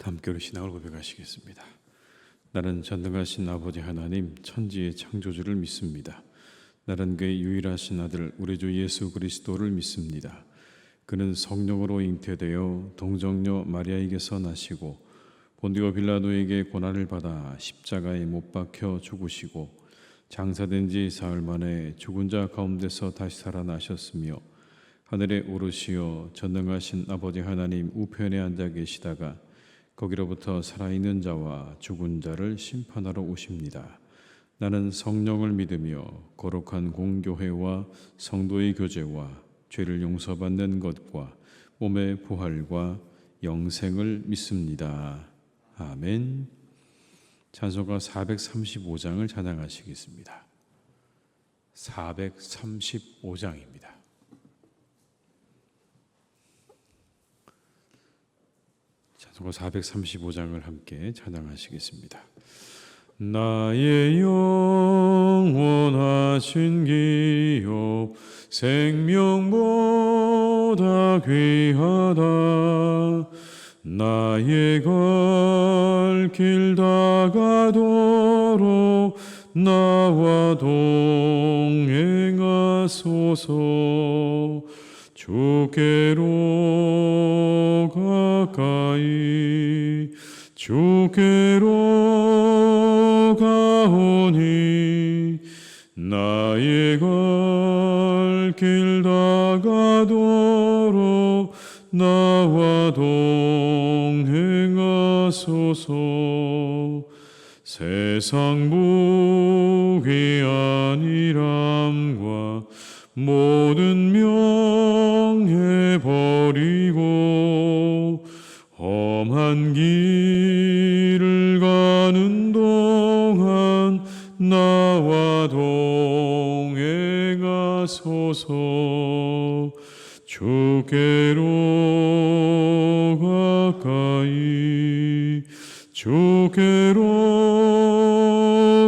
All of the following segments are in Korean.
함께 우리 신앙을 고백하시겠습니다. 나는 전능하신 아버지 하나님 천지의 창조주를 믿습니다. 나는 그의 유일하신 아들 우리 주 예수 그리스도를 믿습니다. 그는 성령으로 잉태되어 동정녀 마리아에게서 나시고 본디오 빌라도에게 고난을 받아 십자가에 못 박혀 죽으시고 장사된 지 사흘 만에 죽은 자 가운데서 다시 살아나셨으며 하늘에 오르시어 전능하신 아버지 하나님 우편에 앉아 계시다가 거기로부터 살아있는 자와 죽은 자를 심판하러 오십니다. 나는 성령을 믿으며 거룩한 공교회와 성도의 교제와 죄를 용서받는 것과 몸의 부활과 영생을 믿습니다. 아멘. 찬송가 435장을 찬양하시겠습니다. 435장입니다. 찬송가 435장을 함께 찬양하시겠습니다. 나의 영원하신 기업 생명보다 귀하다. 나의 갈 길 다가도록 나와 동행하소서. 주께로 가까이 주께로 가오니 나의 갈 길 다가도록 나와 동행하소서. 세상 무기 아니람과 모든 명예 버리고 험한 길을 가는 동안 나와 동행하소서. 주께로 가까이 주께로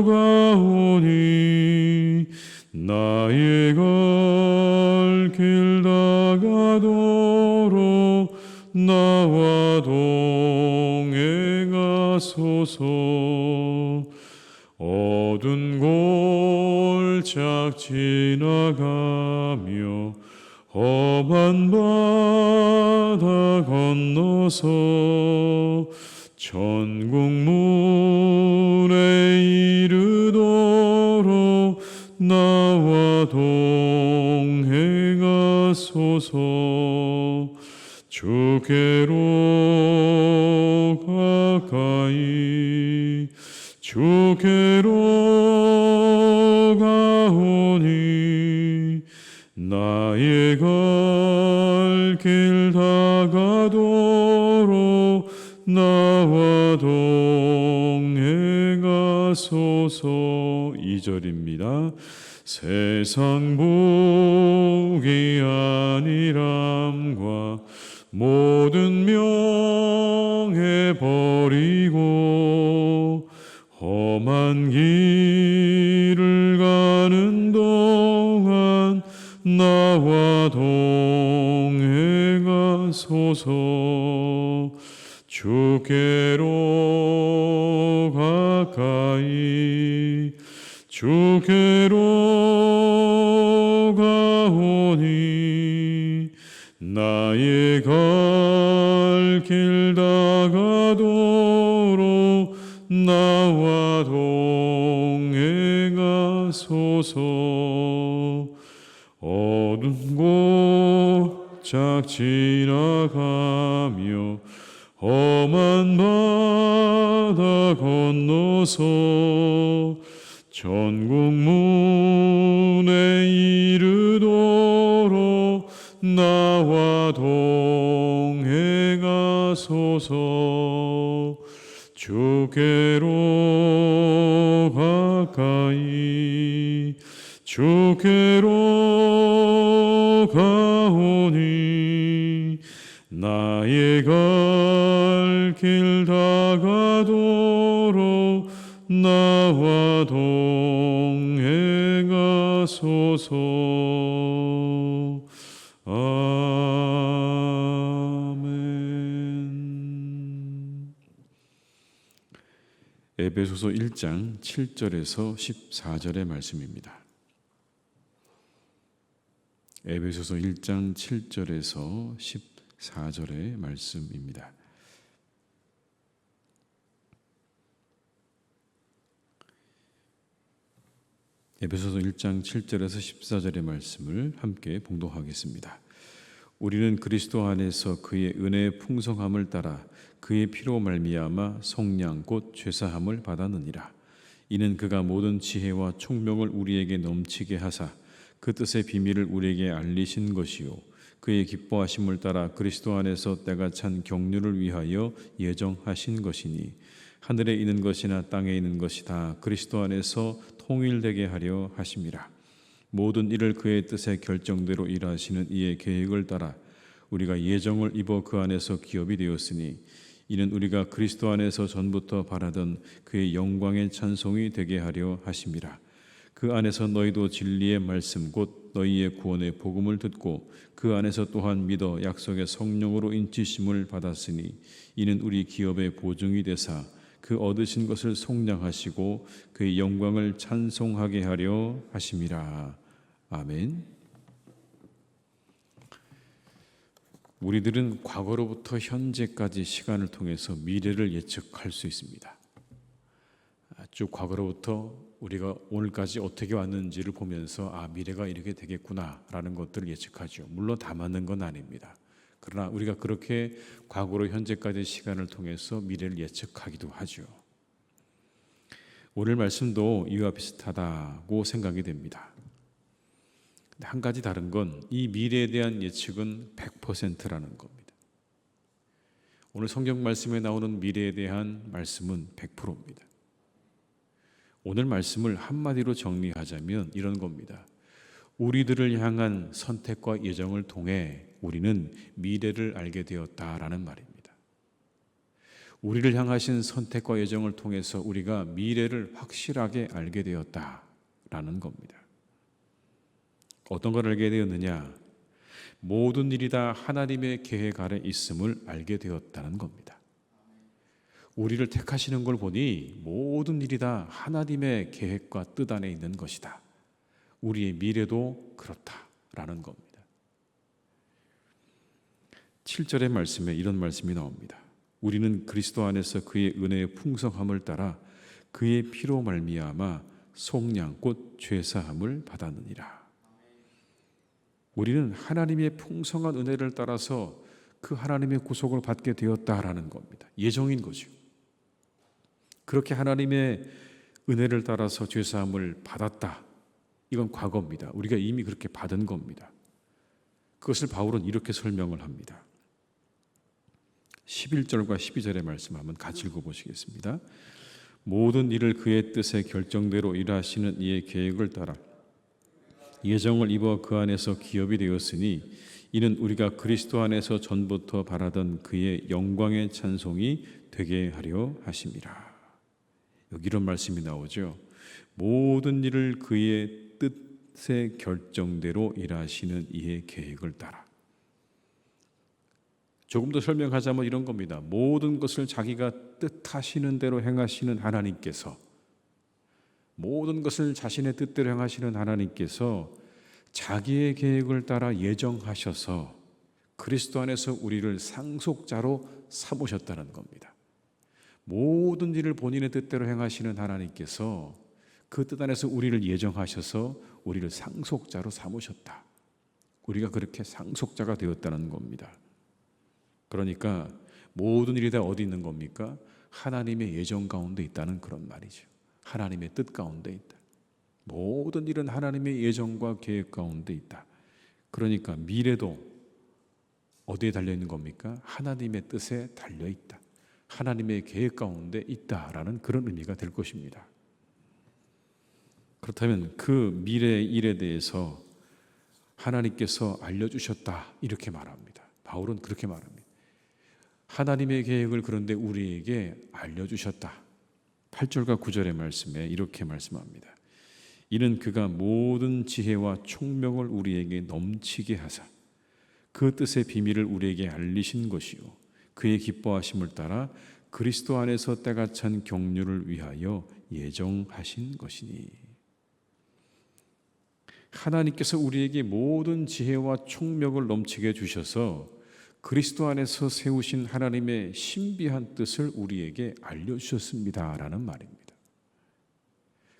가오니 나의 갈 길 다가도록 나와 동행하소서. 어두운 골짝 지나가며 험한 바다 건너서 천국문에 이르도록 나와 동행하소서. 주께로 가까이 주께로 가오니 나의 갈 길 다가도록 나와 동행하소서. 2절입니다. 세상 복이 아니람과 모든 명예 버리고 험한 길을 가는 동안 나와 동행하소서. 주께로 가까이 주께로 가오니 나의 갈 길 다가도록 나와 동행하소서. 어두운 골짝 지나가며 험한 바다 건너서 천국문에 이르도록 나와 동행하소서. 주께로 가까이 주께로 가오니 나의 갈 길 다가도록 나와 동행하소서. 아멘. 에베소서 1장 7절에서 14절의 말씀입니다. 에베소서 1장 7절에서 14절의 말씀입니다. 에베소서 1장 7절에서 14절의 말씀을 함께 봉독하겠습니다. 우리는 그리스도 안에서 그의 은혜의 풍성함을 따라 그의 피로 말미암아 속량 곧 죄사함을 받았느니라. 이는 그가 모든 지혜와 총명을 우리에게 넘치게 하사 그 뜻의 비밀을 우리에게 알리신 것이요 그의 기뻐하심을 따라 그리스도 안에서 때가 찬 경륜을 위하여 예정하신 것이니 하늘에 있는 것이나 땅에 있는 것이 다 그리스도 안에서 통일되게 하려 하심이라. 모든 일을 그의 뜻의 결정대로 일하시는 이의 계획을 따라 우리가 예정을 입어 그 안에서 기업이 되었으니 이는 우리가 그리스도 안에서 전부터 바라던 그의 영광의 찬송이 되게 하려 하심이라. 그 안에서 너희도 진리의 말씀 곧 너희의 구원의 복음을 듣고 그 안에서 또한 믿어 약속의 성령으로 인치심을 받았으니 이는 우리 기업의 보증이 되사 그 얻으신 것을 속량하시고 그의 영광을 찬송하게 하려 하심이라. 아멘. 우리들은 과거로부터 현재까지 시간을 통해서 미래를 예측할 수 있습니다. 쭉 과거로부터 우리가 오늘까지 어떻게 왔는지를 보면서 미래가 이렇게 되겠구나라는 것들을 예측하죠. 물론 다 맞는 건 아닙니다. 그러나 우리가 그렇게 과거로 현재까지 시간을 통해서 미래를 예측하기도 하죠. 오늘 말씀도 이와 비슷하다고 생각이 됩니다. 한 가지 다른 건 이 미래에 대한 예측은 100%라는 겁니다. 오늘 성경 말씀에 나오는 미래에 대한 말씀은 100%입니다. 오늘 말씀을 한마디로 정리하자면 이런 겁니다. 우리들을 향한 선택과 예정을 통해 우리는 미래를 알게 되었다라는 말입니다. 우리를 향하신 선택과 예정을 통해서 우리가 미래를 확실하게 알게 되었다라는 겁니다. 어떤 걸 알게 되었느냐? 모든 일이 다 하나님의 계획 아래 있음을 알게 되었다는 겁니다. 우리를 택하시는 걸 보니 모든 일이 다 하나님의 계획과 뜻 안에 있는 것이다. 우리의 미래도 그렇다라는 겁니다. 7절의 말씀에 이런 말씀이 나옵니다. 우리는 그리스도 안에서 그의 은혜의 풍성함을 따라 그의 피로 말미암아 속량 곧 죄사함을 받았느니라. 우리는 하나님의 풍성한 은혜를 따라서 그 하나님의 구속을 받게 되었다라는 겁니다. 예정인 거죠. 그렇게 하나님의 은혜를 따라서 죄사함을 받았다. 이건 과거입니다. 우리가 이미 그렇게 받은 겁니다. 그것을 바울은 이렇게 설명을 합니다. 11절과 12절의 말씀 한번 같이 읽어보시겠습니다. 모든 일을 그의 뜻의 결정대로 일하시는 이의 계획을 따라 예정을 입어 그 안에서 기업이 되었으니 이는 우리가 그리스도 안에서 전부터 바라던 그의 영광의 찬송이 되게 하려 하심이라. 여기 이런 말씀이 나오죠. 모든 일을 그의 뜻의 결정대로 일하시는 이의 계획을 따라. 조금 더 설명하자면 이런 겁니다. 모든 것을 자기가 뜻하시는 대로 행하시는 하나님께서, 모든 것을 자신의 뜻대로 행하시는 하나님께서 자기의 계획을 따라 예정하셔서 그리스도 안에서 우리를 상속자로 삼으셨다는 겁니다. 모든 일을 본인의 뜻대로 행하시는 하나님께서 그 뜻 안에서 우리를 예정하셔서 우리를 상속자로 삼으셨다. 우리가 그렇게 상속자가 되었다는 겁니다. 그러니까 모든 일이 다 어디 있는 겁니까? 하나님의 예정 가운데 있다는 그런 말이죠. 하나님의 뜻 가운데 있다. 모든 일은 하나님의 예정과 계획 가운데 있다. 그러니까 미래도 어디에 달려있는 겁니까? 하나님의 뜻에 달려있다. 하나님의 계획 가운데 있다라는 그런 의미가 될 것입니다. 그렇다면 그 미래의 일에 대해서 하나님께서 알려주셨다 이렇게 말합니다. 바울은 그렇게 말합니다. 하나님의 계획을 그런데 우리에게 알려주셨다. 8절과 9절의 말씀에 이렇게 말씀합니다. 이는 그가 모든 지혜와 총명을 우리에게 넘치게 하사 그 뜻의 비밀을 우리에게 알리신 것이요 그의 기뻐하심을 따라 그리스도 안에서 때가 찬 경륜을 위하여 예정하신 것이니. 하나님께서 우리에게 모든 지혜와 총명을 넘치게 주셔서 그리스도 안에서 세우신 하나님의 신비한 뜻을 우리에게 알려주셨습니다라는 말입니다.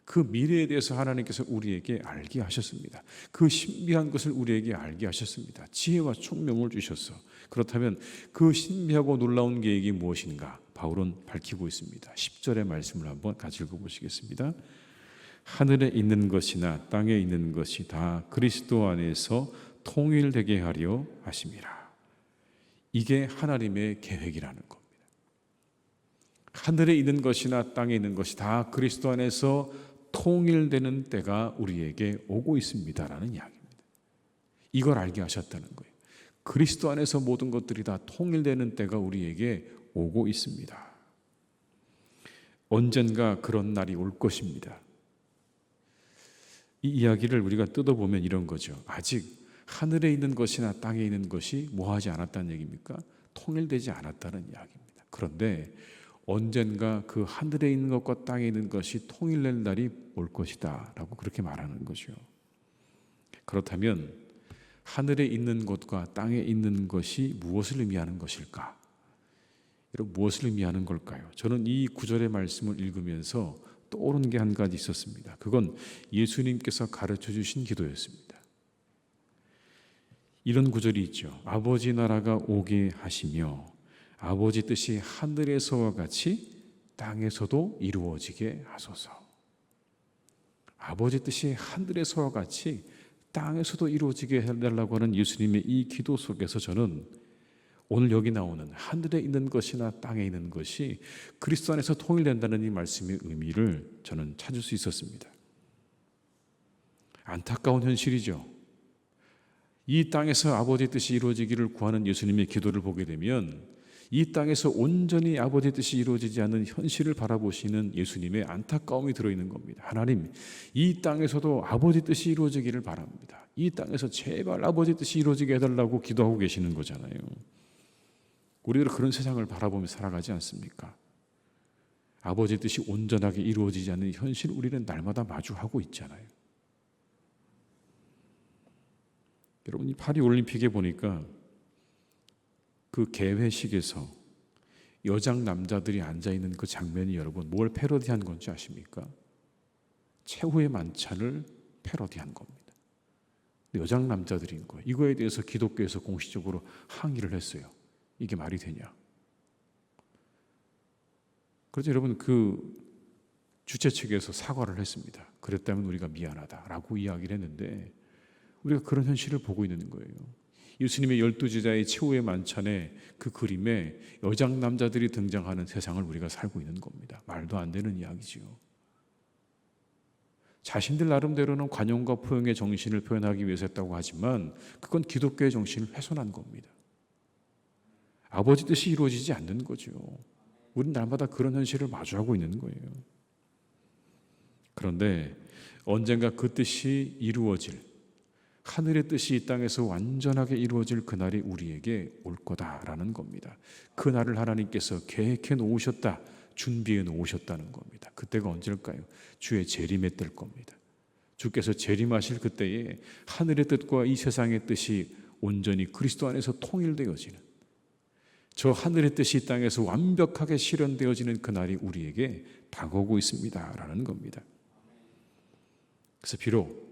그 미래에 대해서 하나님께서 우리에게 알게 하셨습니다. 그 신비한 것을 우리에게 알게 하셨습니다. 지혜와 총명을 주셔서. 그렇다면 그 신비하고 놀라운 계획이 무엇인가? 바울은 밝히고 있습니다. 10절의 말씀을 한번 같이 읽어보시겠습니다. 하늘에 있는 것이나 땅에 있는 것이 다 그리스도 안에서 통일되게 하려 하심이라. 이게 하나님의 계획이라는 겁니다. 하늘에 있는 것이나 땅에 있는 것이 다 그리스도 안에서 통일되는 때가 우리에게 오고 있습니다라는 이야기입니다. 이걸 알게 하셨다는 거예요. 그리스도 안에서 모든 것들이 다 통일되는 때가 우리에게 오고 있습니다. 언젠가 그런 날이 올 것입니다. 이 이야기를 우리가 뜯어보면 이런 거죠. 아직 하늘에 있는 것이나 땅에 있는 것이 뭐하지 않았다는 얘기입니까? 통일되지 않았다는 이야기입니다. 그런데 언젠가 그 하늘에 있는 것과 땅에 있는 것이 통일될 날이 올 것이다 라고 그렇게 말하는 거죠. 그렇다면 하늘에 있는 것과 땅에 있는 것이 무엇을 의미하는 것일까? 여러분, 무엇을 의미하는 걸까요? 저는 이 구절의 말씀을 읽으면서 떠오르는 게 한 가지 있었습니다. 그건 예수님께서 가르쳐 주신 기도였습니다. 이런 구절이 있죠. 아버지 나라가 오게 하시며 아버지 뜻이 하늘에서와 같이 땅에서도 이루어지게 하소서. 아버지 뜻이 하늘에서와 같이 땅에서도 이루어지게 해달라고 하는 예수님의 이 기도 속에서 저는 오늘 여기 나오는 하늘에 있는 것이나 땅에 있는 것이 그리스도 안에서 통일된다는 이 말씀의 의미를 저는 찾을 수 있었습니다. 안타까운 현실이죠. 이 땅에서 아버지 뜻이 이루어지기를 구하는 예수님의 기도를 보게 되면 이 땅에서 온전히 아버지 뜻이 이루어지지 않는 현실을 바라보시는 예수님의 안타까움이 들어있는 겁니다. 하나님, 이 땅에서도 아버지 뜻이 이루어지기를 바랍니다. 이 땅에서 제발 아버지 뜻이 이루어지게 해달라고 기도하고 계시는 거잖아요. 우리들 그런 세상을 바라보며 살아가지 않습니까? 아버지 뜻이 온전하게 이루어지지 않는 현실 우리는 날마다 마주하고 있잖아요. 여러분, 이 파리 올림픽에 보니까 그 개회식에서 여장 남자들이 앉아있는 그 장면이 여러분 뭘 패러디한 건지 아십니까? 최후의 만찬을 패러디한 겁니다. 여장 남자들인 거예요. 이거에 대해서 기독교에서 공식적으로 항의를 했어요. 이게 말이 되냐? 그래서 여러분 그 주최 측에서 사과를 했습니다. 그랬다면 우리가 미안하다라고 이야기를 했는데 우리가 그런 현실을 보고 있는 거예요. 예수님의 12제자의 최후의 만찬에 그 그림에 여장 남자들이 등장하는 세상을 우리가 살고 있는 겁니다. 말도 안 되는 이야기지요. 자신들 나름대로는 관용과 포용의 정신을 표현하기 위해서 했다고 하지만 그건 기독교의 정신을 훼손한 겁니다. 아버지 뜻이 이루어지지 않는 거죠. 우리는 날마다 그런 현실을 마주하고 있는 거예요. 그런데 언젠가 그 뜻이 이루어질, 하늘의 뜻이 이 땅에서 완전하게 이루어질 그날이 우리에게 올 거다라는 겁니다. 그날을 하나님께서 계획해 놓으셨다, 준비해 놓으셨다는 겁니다. 그때가 언제일까요? 주의 재림의 때일 겁니다. 주께서 재림하실 그때에 하늘의 뜻과 이 세상의 뜻이 온전히 그리스도 안에서 통일되어지는, 저 하늘의 뜻이 이 땅에서 완벽하게 실현되어지는 그날이 우리에게 다가오고 있습니다라는 겁니다. 그래서 비록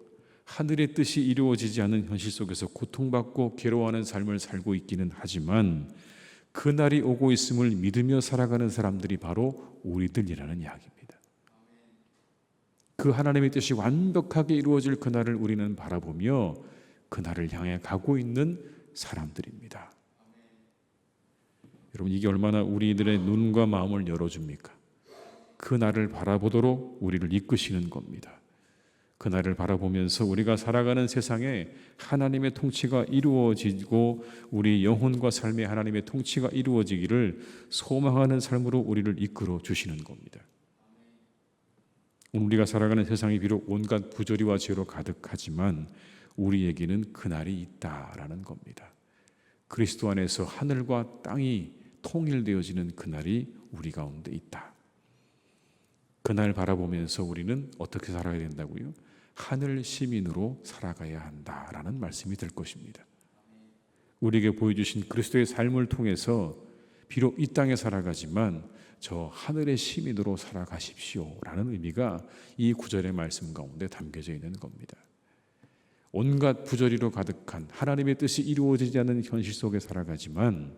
하늘의 뜻이 이루어지지 않는 현실 속에서 고통받고 괴로워하는 삶을 살고 있기는 하지만 그날이 오고 있음을 믿으며 살아가는 사람들이 바로 우리들이라는 이야기입니다. 그 하나님의 뜻이 완벽하게 이루어질 그날을 우리는 바라보며 그날을 향해 가고 있는 사람들입니다. 여러분, 이게 얼마나 우리들의 눈과 마음을 열어줍니까? 그날을 바라보도록 우리를 이끄시는 겁니다. 그날을 바라보면서 우리가 살아가는 세상에 하나님의 통치가 이루어지고 우리 영혼과 삶의 하나님의 통치가 이루어지기를 소망하는 삶으로 우리를 이끌어 주시는 겁니다. 우리가 살아가는 세상이 비록 온갖 부조리와 죄로 가득하지만 우리에게는 그날이 있다라는 겁니다. 그리스도 안에서 하늘과 땅이 통일되어지는 그날이 우리 가운데 있다. 그날 바라보면서 우리는 어떻게 살아야 된다고요? 하늘 시민으로 살아가야 한다라는 말씀이 될 것입니다. 우리에게 보여주신 그리스도의 삶을 통해서 비록 이 땅에 살아가지만 저 하늘의 시민으로 살아가십시오 라는 의미가 이 구절의 말씀 가운데 담겨져 있는 겁니다. 온갖 부조리로 가득한 하나님의 뜻이 이루어지지 않는 현실 속에 살아가지만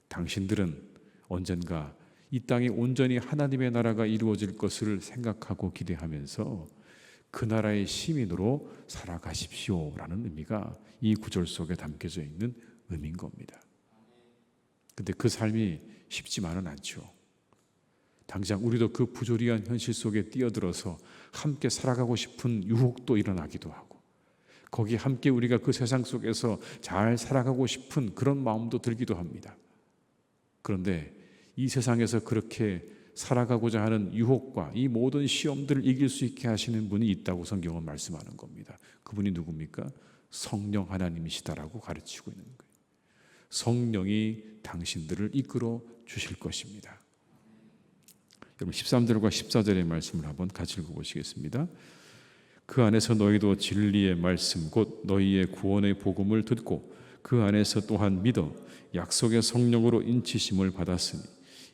당신들은 언젠가 이 땅에 온전히 하나님의 나라가 이루어질 것을 생각하고 기대하면서 그 나라의 시민으로 살아가십시오 라는 의미가 이 구절 속에 담겨져 있는 의미인 겁니다. 근데 그 삶이 쉽지만은 않죠. 당장 우리도 그 부조리한 현실 속에 뛰어들어서 함께 살아가고 싶은 유혹도 일어나기도 하고 거기 함께 우리가 그 세상 속에서 잘 살아가고 싶은 그런 마음도 들기도 합니다. 그런데 이 세상에서 그렇게 살아가고자 하는 유혹과 이 모든 시험들을 이길 수 있게 하시는 분이 있다고 성경은 말씀하는 겁니다. 그분이 누굽니까? 성령 하나님이시다라고 가르치고 있는 거예요. 성령이 당신들을 이끌어 주실 것입니다. 여러분 13절과 14절의 말씀을 한번 같이 읽어보시겠습니다. 그 안에서 너희도 진리의 말씀 곧 너희의 구원의 복음을 듣고 그 안에서 또한 믿어 약속의 성령으로 인치심을 받았으니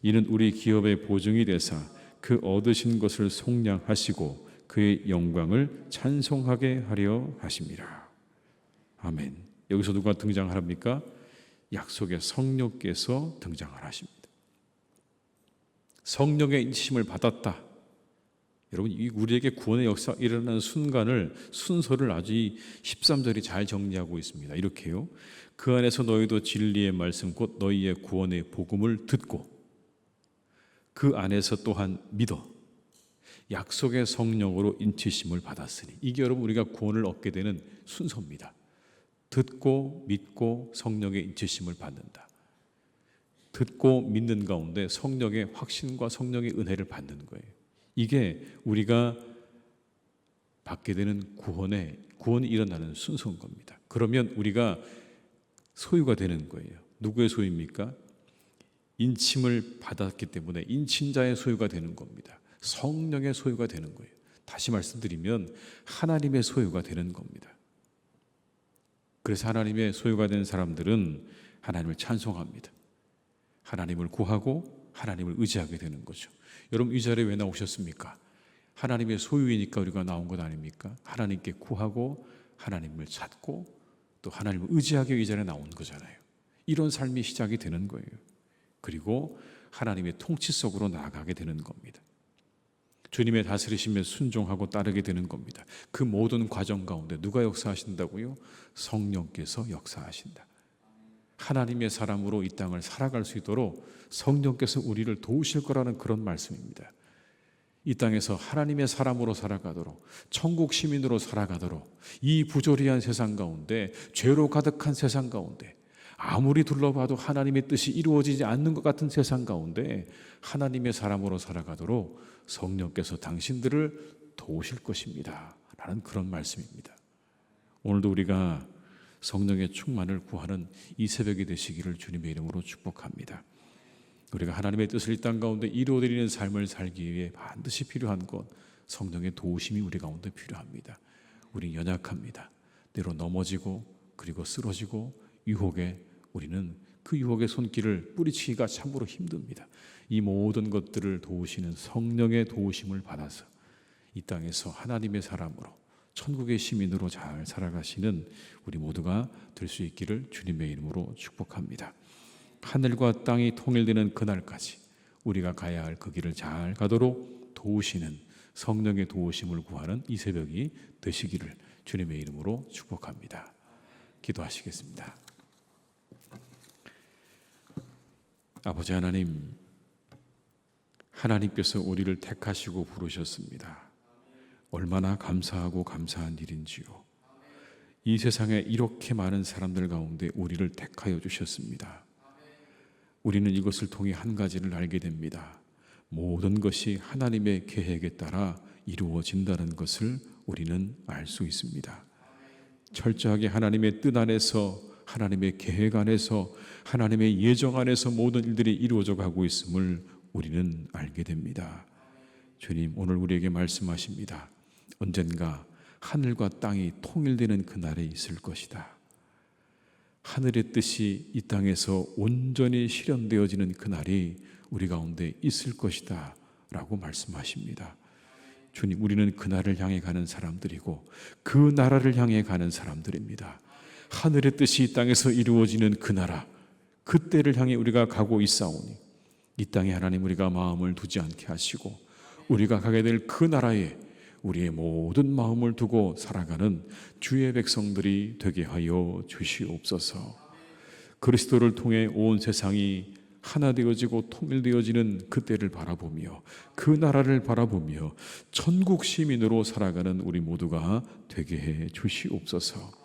이는 우리 기업의 보증이 되사 그 얻으신 것을 속량하시고 그의 영광을 찬송하게 하려 하심이라. 아멘. 여기서 누가 등장합니까? 약속의 성령께서 등장을 하십니다. 성령의 인치심을 받았다. 여러분 우리에게 구원의 역사가 일어나는 순서를 아주 13절이 잘 정리하고 있습니다. 이렇게요. 그 안에서 너희도 진리의 말씀 곧 너희의 구원의 복음을 듣고 그 안에서 또한 믿어 약속의 성령으로 인치심을 받았으니 이게 여러분 우리가 구원을 얻게 되는 순서입니다. 듣고 믿고 성령의 인치심을 받는다. 듣고 믿는 가운데 성령의 확신과 성령의 은혜를 받는 거예요. 이게 우리가 받게 되는 구원이 일어나는 순서인 겁니다. 그러면 우리가 소유가 되는 거예요. 누구의 소유입니까? 인침을 받았기 때문에 인친자의 소유가 되는 겁니다. 성령의 소유가 되는 거예요. 다시 말씀드리면 하나님의 소유가 되는 겁니다. 그래서 하나님의 소유가 된 사람들은 하나님을 찬송합니다. 하나님을 구하고 하나님을 의지하게 되는 거죠. 여러분 이 자리에 왜 나오셨습니까? 하나님의 소유이니까 우리가 나온 것 아닙니까? 하나님께 구하고 하나님을 찾고 또 하나님을 의지하기 이 자리에 나온 거잖아요. 이런 삶이 시작이 되는 거예요. 그리고 하나님의 통치 속으로 나아가게 되는 겁니다. 주님의 다스리심에 순종하고 따르게 되는 겁니다. 그 모든 과정 가운데 누가 역사하신다고요? 성령께서 역사하신다. 하나님의 사람으로 이 땅을 살아갈 수 있도록 성령께서 우리를 도우실 거라는 그런 말씀입니다. 이 땅에서 하나님의 사람으로 살아가도록 천국 시민으로 살아가도록 이 부조리한 세상 가운데 죄로 가득한 세상 가운데 아무리 둘러봐도 하나님의 뜻이 이루어지지 않는 것 같은 세상 가운데 하나님의 사람으로 살아가도록 성령께서 당신들을 도우실 것입니다 라는 그런 말씀입니다. 오늘도 우리가 성령의 충만을 구하는 이 새벽이 되시기를 주님의 이름으로 축복합니다. 우리가 하나님의 뜻을 이 땅 가운데 이루어드리는 삶을 살기 위해 반드시 필요한 것 성령의 도우심이 우리 가운데 필요합니다. 우리 연약합니다. 때로 넘어지고 그리고 쓰러지고 우리는 그 유혹의 손길을 뿌리치기가 참으로 힘듭니다. 이 모든 것들을 도우시는 성령의 도우심을 받아서 이 땅에서 하나님의 사람으로 천국의 시민으로 잘 살아가시는 우리 모두가 될 수 있기를 주님의 이름으로 축복합니다. 하늘과 땅이 통일되는 그날까지 우리가 가야 할 그 길을 잘 가도록 도우시는 성령의 도우심을 구하는 이 새벽이 되시기를 주님의 이름으로 축복합니다. 기도하시겠습니다. 아버지 하나님, 하나님께서 우리를 택하시고 부르셨습니다. 얼마나 감사하고 감사한 일인지요. 이 세상에 이렇게 많은 사람들 가운데 우리를 택하여 주셨습니다. 우리는 이것을 통해 한 가지를 알게 됩니다. 모든 것이 하나님의 계획에 따라 이루어진다는 것을 우리는 알 수 있습니다. 철저하게 하나님의 뜻 안에서 하나님의 계획 안에서, 하나님의 예정 안에서 모든 일들이 이루어져 가고 있음을 우리는 알게 됩니다. 주님, 오늘 우리에게 말씀하십니다. 언젠가 하늘과 땅이 통일되는 그날이 있을 것이다. 하늘의 뜻이 이 땅에서 온전히 실현되어지는 그날이 우리 가운데 있을 것이다 라고 말씀하십니다. 주님, 우리는 그날을 향해 가는 사람들이고 그 나라를 향해 가는 사람들입니다. 하늘의 뜻이 이 땅에서 이루어지는 그 나라, 그 때를 향해 우리가 가고 있사오니 이 땅에 하나님 우리가 마음을 두지 않게 하시고 우리가 가게 될 그 나라에 우리의 모든 마음을 두고 살아가는 주의 백성들이 되게 하여 주시옵소서. 그리스도를 통해 온 세상이 하나 되어지고 통일되어지는 그때를 바라보며 그 나라를 바라보며 천국 시민으로 살아가는 우리 모두가 되게 해 주시옵소서.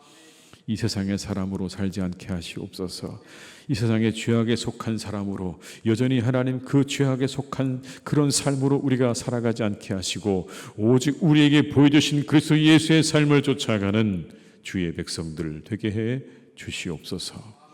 이 세상의 사람으로 살지 않게 하시옵소서. 이 세상의 죄악에 속한 사람으로 여전히 하나님 그 죄악에 속한 그런 삶으로 우리가 살아가지 않게 하시고 오직 우리에게 보여주신 그리스도 예수의 삶을 쫓아가는 주의 백성들 되게 해 주시옵소서.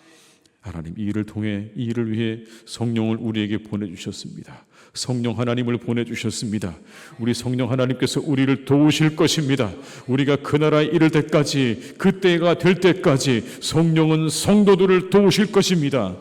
하나님, 이 일을 통해, 이 일을 위해 성령을 우리에게 보내주셨습니다. 성령 하나님을 보내주셨습니다. 우리 성령 하나님께서 우리를 도우실 것입니다. 우리가 그 나라에 이를 때까지, 그때가 될 때까지 성령은 성도들을 도우실 것입니다.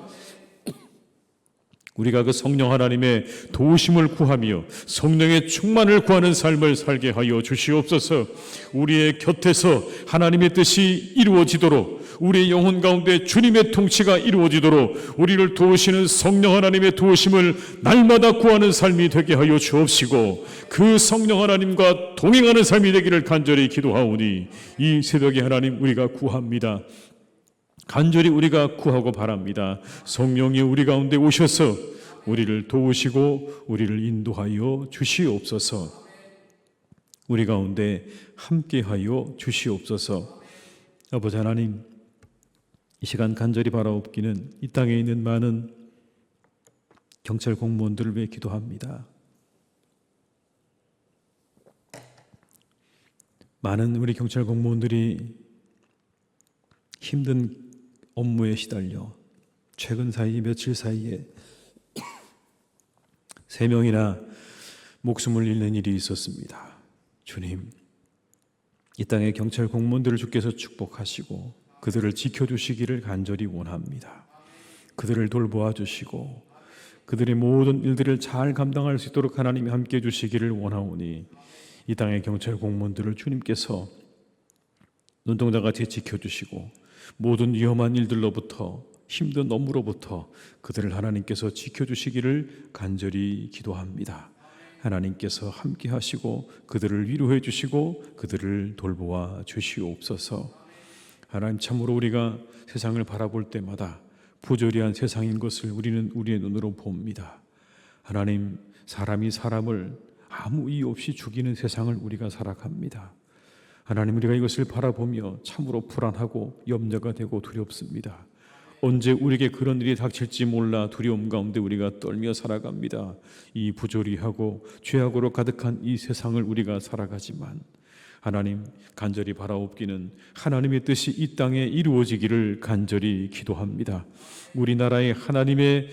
우리가 그 성령 하나님의 도우심을 구하며 성령의 충만을 구하는 삶을 살게 하여 주시옵소서. 우리의 곁에서 하나님의 뜻이 이루어지도록, 우리의 영혼 가운데 주님의 통치가 이루어지도록 우리를 도우시는 성령 하나님의 도우심을 날마다 구하는 삶이 되게 하여 주옵시고 그 성령 하나님과 동행하는 삶이 되기를 간절히 기도하오니 이 새벽에 하나님 우리가 구합니다. 간절히 우리가 구하고 바랍니다. 성령이 우리 가운데 오셔서 우리를 도우시고 우리를 인도하여 주시옵소서. 우리 가운데 함께하여 주시옵소서. 아버지 하나님, 이 시간 간절히 바라옵기는 이 땅에 있는 많은 경찰 공무원들을 위해 기도합니다. 많은 우리 경찰 공무원들이 힘든 업무에 시달려 최근 사이 며칠 사이에 3명이나 목숨을 잃는 일이 있었습니다. 주님, 이 땅의 경찰 공무원들을 주께서 축복하시고 그들을 지켜주시기를 간절히 원합니다. 그들을 돌보아 주시고 그들의 모든 일들을 잘 감당할 수 있도록 하나님이 함께해 주시기를 원하오니 이 땅의 경찰 공무원들을 주님께서 눈동자같이 지켜주시고 모든 위험한 일들로부터, 힘든 업무로부터 그들을 하나님께서 지켜주시기를 간절히 기도합니다. 하나님께서 함께 하시고 그들을 위로해 주시고 그들을 돌보아 주시옵소서. 하나님, 참으로 우리가 세상을 바라볼 때마다 부조리한 세상인 것을 우리는 우리의 눈으로 봅니다. 하나님, 사람이 사람을 아무 이유 없이 죽이는 세상을 우리가 살아갑니다. 하나님, 우리가 이것을 바라보며 참으로 불안하고 염려가 되고 두렵습니다. 언제 우리에게 그런 일이 닥칠지 몰라 두려움 가운데 우리가 떨며 살아갑니다. 이 부조리하고 죄악으로 가득한 이 세상을 우리가 살아가지만 하나님, 간절히 바라옵기는 하나님의 뜻이 이 땅에 이루어지기를 간절히 기도합니다. 우리나라에 하나님의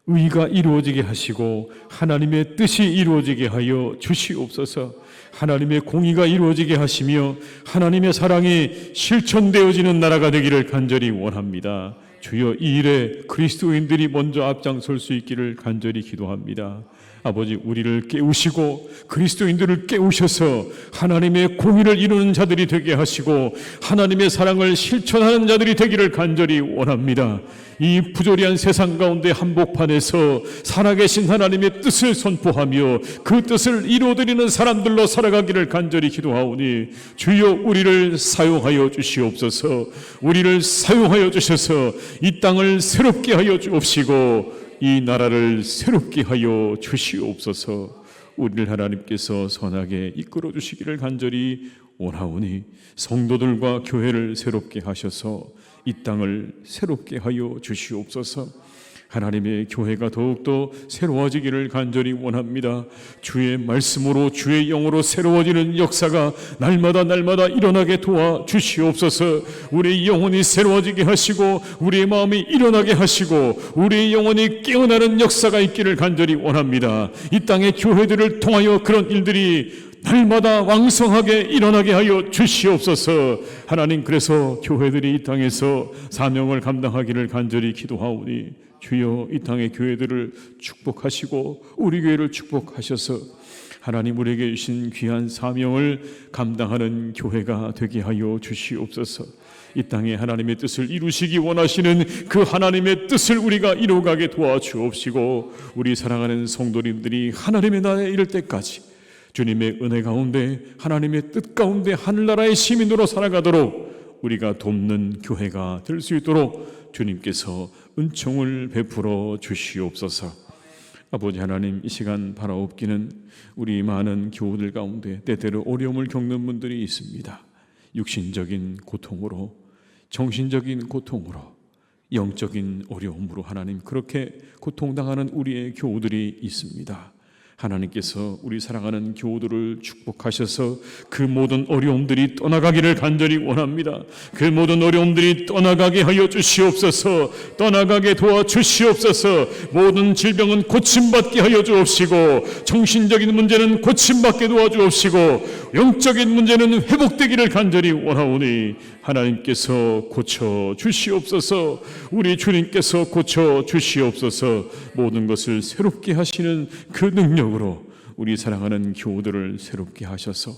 의가 이루어지게 하시고 하나님의 뜻이 이루어지게 하여 주시옵소서. 하나님의 공의가 이루어지게 하시며 하나님의 사랑이 실천되어지는 나라가 되기를 간절히 원합니다. 주여, 이 일에 그리스도인들이 먼저 앞장설 수 있기를 간절히 기도합니다. 아버지, 우리를 깨우시고 그리스도인들을 깨우셔서 하나님의 공의를 이루는 자들이 되게 하시고 하나님의 사랑을 실천하는 자들이 되기를 간절히 원합니다. 이 부조리한 세상 가운데 한복판에서 살아계신 하나님의 뜻을 선포하며 그 뜻을 이루어드리는 사람들로 살아가기를 간절히 기도하오니 주여, 우리를 사용하여 주시옵소서. 우리를 사용하여 주셔서 이 땅을 새롭게 하여 주옵시고 이 나라를 새롭게 하여 주시옵소서. 우리를 하나님께서 선하게 이끌어 주시기를 간절히 원하오니 성도들과 교회를 새롭게 하셔서 이 땅을 새롭게 하여 주시옵소서. 하나님의 교회가 더욱더 새로워지기를 간절히 원합니다. 주의 말씀으로 주의 영으로 새로워지는 역사가 날마다 일어나게 도와주시옵소서. 우리의 영혼이 새로워지게 하시고 우리의 마음이 일어나게 하시고 우리의 영혼이 깨어나는 역사가 있기를 간절히 원합니다. 이 땅의 교회들을 통하여 그런 일들이 날마다 왕성하게 일어나게 하여 주시옵소서. 하나님, 그래서 교회들이 이 땅에서 사명을 감당하기를 간절히 기도하오니 주여 이 땅의 교회들을 축복하시고 우리 교회를 축복하셔서 하나님 우리에게 주신 귀한 사명을 감당하는 교회가 되게 하여 주시옵소서. 이 땅에 하나님의 뜻을 이루시기 원하시는 그 하나님의 뜻을 우리가 이루어가게 도와주옵시고 우리 사랑하는 성도님들이 하나님의 나라에 이를 때까지 주님의 은혜 가운데 하나님의 뜻 가운데 하늘나라의 시민으로 살아가도록 우리가 돕는 교회가 될 수 있도록 주님께서 은총을 베풀어 주시옵소서. 아버지 하나님, 이 시간 바라옵기는 우리 많은 교우들 가운데 때때로 어려움을 겪는 분들이 있습니다. 육신적인 고통으로, 정신적인 고통으로, 영적인 어려움으로 하나님 그렇게 고통당하는 우리의 교우들이 있습니다. 하나님께서 우리 사랑하는 교우들을 축복하셔서 그 모든 어려움들이 떠나가기를 간절히 원합니다. 그 모든 어려움들이 떠나가게 하여 주시옵소서. 떠나가게 도와주시옵소서. 모든 질병은 고침받게 하여 주옵시고 정신적인 문제는 고침받게 도와주옵시고 영적인 문제는 회복되기를 간절히 원하오니 하나님께서 고쳐 주시옵소서. 우리 주님께서 고쳐 주시옵소서. 모든 것을 새롭게 하시는 그 능력으로 우리 사랑하는 교우들을 새롭게 하셔서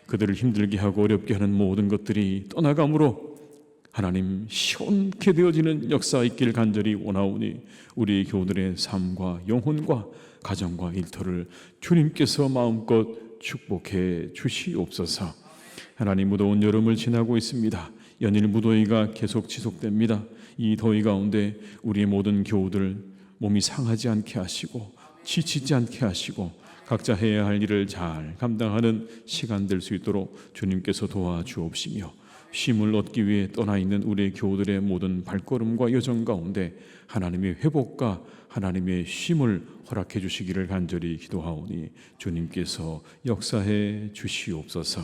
그들을 힘들게 하고 어렵게 하는 모든 것들이 떠나감으로 하나님 시원케 되어지는 역사 있기를 간절히 원하오니 우리 교우들의 삶과 영혼과 가정과 일터를 주님께서 마음껏 축복해 주시옵소서. 하나님, 무더운 여름을 지나고 있습니다. 연일 무더위가 계속 지속됩니다. 이 더위 가운데 우리의 모든 교우들 몸이 상하지 않게 하시고 지치지 않게 하시고 각자 해야 할 일을 잘 감당하는 시간 될 수 있도록 주님께서 도와주옵시며 쉼을 얻기 위해 떠나 있는 우리의 교우들의 모든 발걸음과 여정 가운데 하나님의 회복과 하나님의 쉼을 허락해 주시기를 간절히 기도하오니 주님께서 역사해 주시옵소서.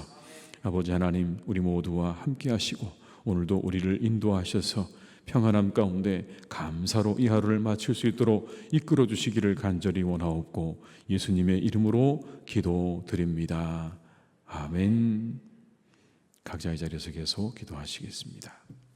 아버지 하나님, 우리 모두와 함께 하시고 오늘도 우리를 인도하셔서 평안함 가운데 감사로 이 하루를 마칠 수 있도록 이끌어 주시기를 간절히 원하옵고 예수님의 이름으로 기도드립니다. 아멘. 각자의 자리에서 계속 기도하시겠습니다.